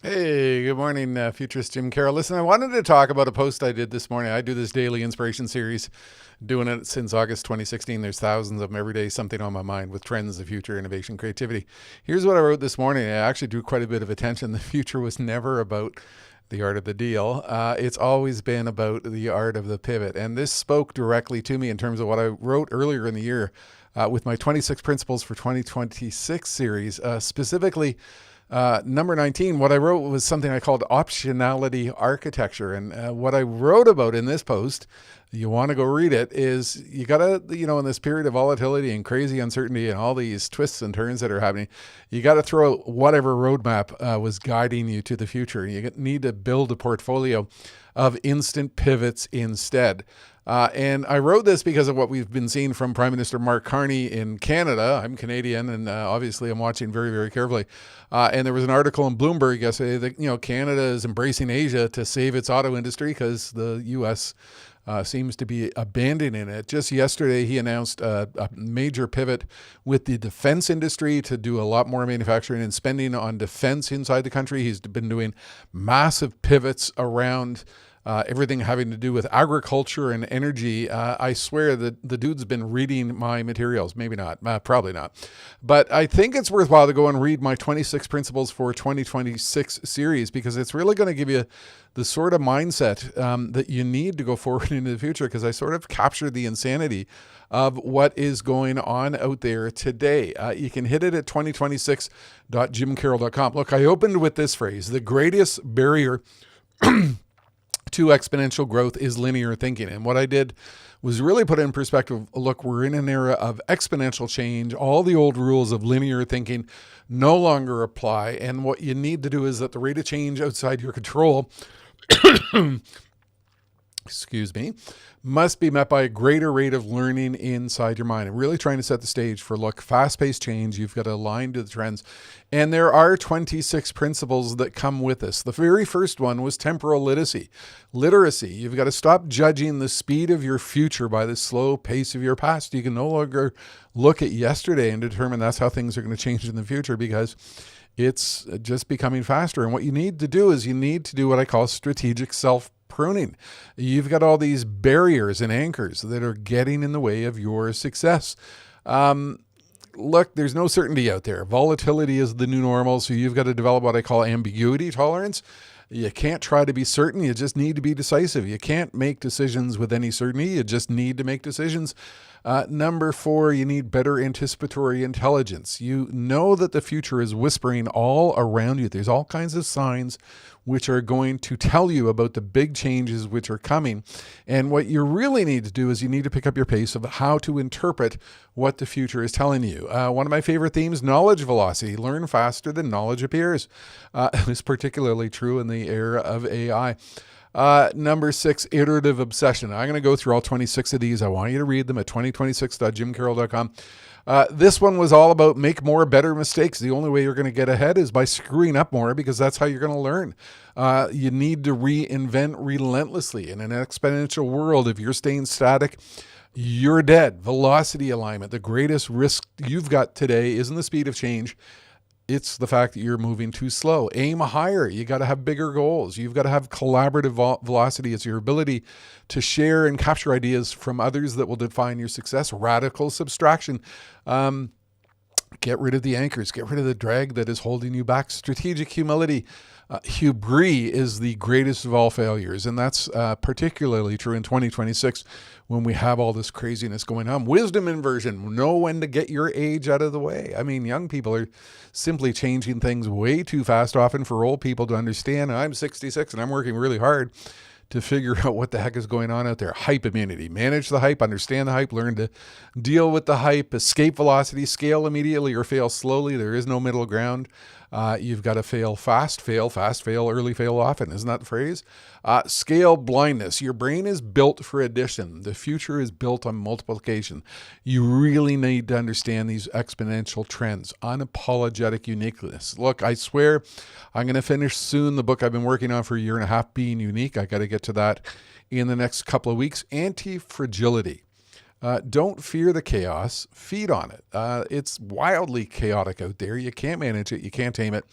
Hey, good morning, Futurist Jim Carroll. Listen, I wanted to talk about a post I did this morning. I do this daily inspiration series, doing it since August 2016. There's thousands of them every day, something on my mind with trends, the future, innovation, creativity. Here's what I wrote this morning. I actually drew quite a bit of attention. The future was never about the art of the deal. It's always been about the art of the pivot. And this spoke directly to me in terms of what I wrote earlier in the year with my 26 Principles for 2026 series, specifically number 19, what I wrote was something I called Optionality Architecture. And what I wrote about in this post, you want to go read it, is you got to, in this period of volatility and crazy uncertainty and all these twists and turns that are happening, you got to throw out whatever roadmap was guiding you to the future. You need to build a portfolio of instant pivots instead. And I wrote this because of what we've been seeing from Prime Minister Mark Carney in Canada. I'm Canadian, and obviously I'm watching very, very carefully. And there was an article in Bloomberg yesterday that Canada is embracing Asia to save its auto industry because the U.S. Seems to be abandoning it. Just yesterday, he announced a major pivot with the defense industry to do a lot more manufacturing and spending on defense inside the country. He's been doing massive pivots around everything having to do with agriculture and energy. I swear that the dude's been reading my materials. Maybe not, probably not. But I think it's worthwhile to go and read my 26 Principles for 2026 series, because it's really going to give you the sort of mindset that you need to go forward into the future, because I sort of captured the insanity of what is going on out there today. You can hit it at 2026.jimcarroll.com. Look, I opened with this phrase: the greatest barrier to exponential growth is linear thinking. And what I did was really put in perspective, look, we're in an era of exponential change. All the old rules of linear thinking no longer apply. And what you need to do is that the rate of change outside your control excuse me, must be met by a greater rate of learning inside your mind. I'm really trying to set the stage for, look, fast-paced change. You've got to align to the trends. And there are 26 principles that come with this. The very first one was temporal literacy. You've got to stop judging the speed of your future by the slow pace of your past. You can no longer look at yesterday and determine that's how things are going to change in the future, because it's just becoming faster. And what you need to do is you need to do what I call strategic self-pruning. You've got all these barriers and anchors that are getting in the way of your success. Look, there's no certainty out there. Volatility is the new normal, so you've got to develop what I call ambiguity tolerance. You can't try to be certain. You just need to be decisive. You can't make decisions with any certainty. You just need to make decisions. Number 4, you need better anticipatory intelligence. You know that the future is whispering all around you. There's all kinds of signs which are going to tell you about the big changes which are coming. And what you really need to do is you need to pick up your pace of how to interpret what the future is telling you. One of my favorite themes, knowledge velocity. Learn faster than knowledge appears. It's particularly true in the era of AI. Number 6, iterative obsession. I'm going to go through all 26 of these. I want you to read them at 2026.jimcarroll.com. This one was all about make more, better mistakes. The only way you're going to get ahead is by screwing up more, because that's how you're going to learn. You need to reinvent relentlessly. In an exponential world, if you're staying static, you're dead. Velocity alignment. The greatest risk you've got today isn't the speed of change. It's the fact that you're moving too slow. Aim higher. You got to have bigger goals. You've got to have collaborative velocity. It's your ability to share and capture ideas from others that will define your success. Radical subtraction. Get rid of the anchors. Get rid of the drag that is holding you back. Strategic humility. Hubris is the greatest of all failures, and that's particularly true in 2026 when we have all this craziness going on. Wisdom inversion. Know when to get your age out of the way. I mean, young people are simply changing things way too fast, often for old people to understand. I'm 66 and I'm working really hard to figure out what the heck is going on out there. Hype immunity. Manage the hype, understand the hype, learn to deal with the hype, escape velocity, scale immediately or fail slowly. There is no middle ground. You've got to fail fast, fail early, fail often. Isn't that the phrase? Scale blindness. Your brain is built for addition. The future is built on multiplication. You really need to understand these exponential trends. Unapologetic uniqueness. Look, I swear I'm going to finish soon the book I've been working on for a year and a half, Being Unique. I got to get to that in the next couple of weeks. Anti-fragility. Don't fear the chaos, feed on it. It's wildly chaotic out there. You can't manage it, you can't tame it.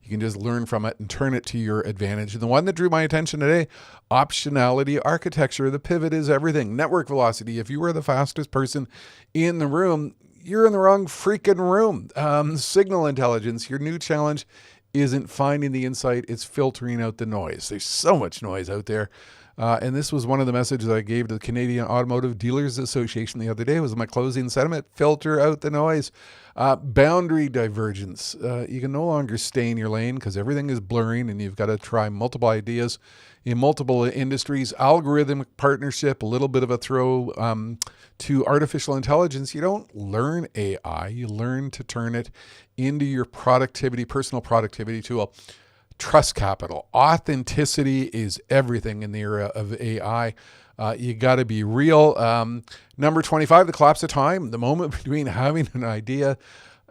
You can just learn from it and turn it to your advantage. And the one that drew my attention today, optionality architecture. The pivot is everything. Network velocity. If you were the fastest person in the room, you're in the wrong freaking room. Signal intelligence. Your new challenge isn't finding the insight, it's filtering out the noise. There's so much noise out there. And this was one of the messages I gave to the Canadian Automotive Dealers Association the other day. Was my closing sentiment: filter out the noise. Boundary divergence. You can no longer stay in your lane because everything is blurring and you've got to try multiple ideas in multiple industries. Algorithmic partnership, a little bit of a throw to artificial intelligence. You don't learn AI, you learn to turn it into your productivity, personal productivity tool. Trust capital. Authenticity is everything in the era of AI. You got to be real. Number 25, the collapse of time. The moment between having an idea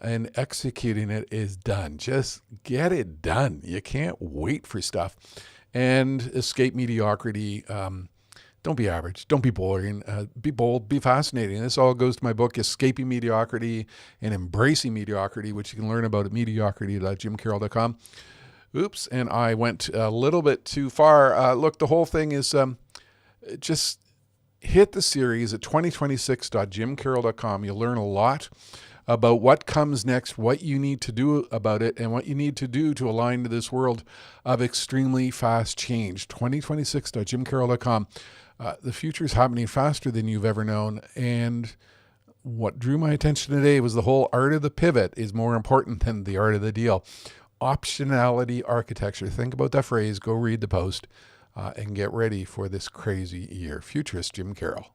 and executing it is done. Just get it done. You can't wait for stuff. And escape mediocrity. Don't be average. Don't be boring. Be bold. Be fascinating. This all goes to my book, Escaping Mediocrity and Embracing Mediocrity, which you can learn about at mediocrity.jimcarroll.com. Oops, and I went a little bit too far. Look, the whole thing is just hit the series at 2026.jimcarroll.com. You'll learn a lot about what comes next, what you need to do about it, and what you need to do to align to this world of extremely fast change. 2026.jimcarroll.com. The future is happening faster than you've ever known, and what drew my attention today was the whole art of the pivot is more important than the art of the deal. Optionality architecture. Think about that phrase. Go read the post and get ready for this crazy year. Futurist Jim Carroll.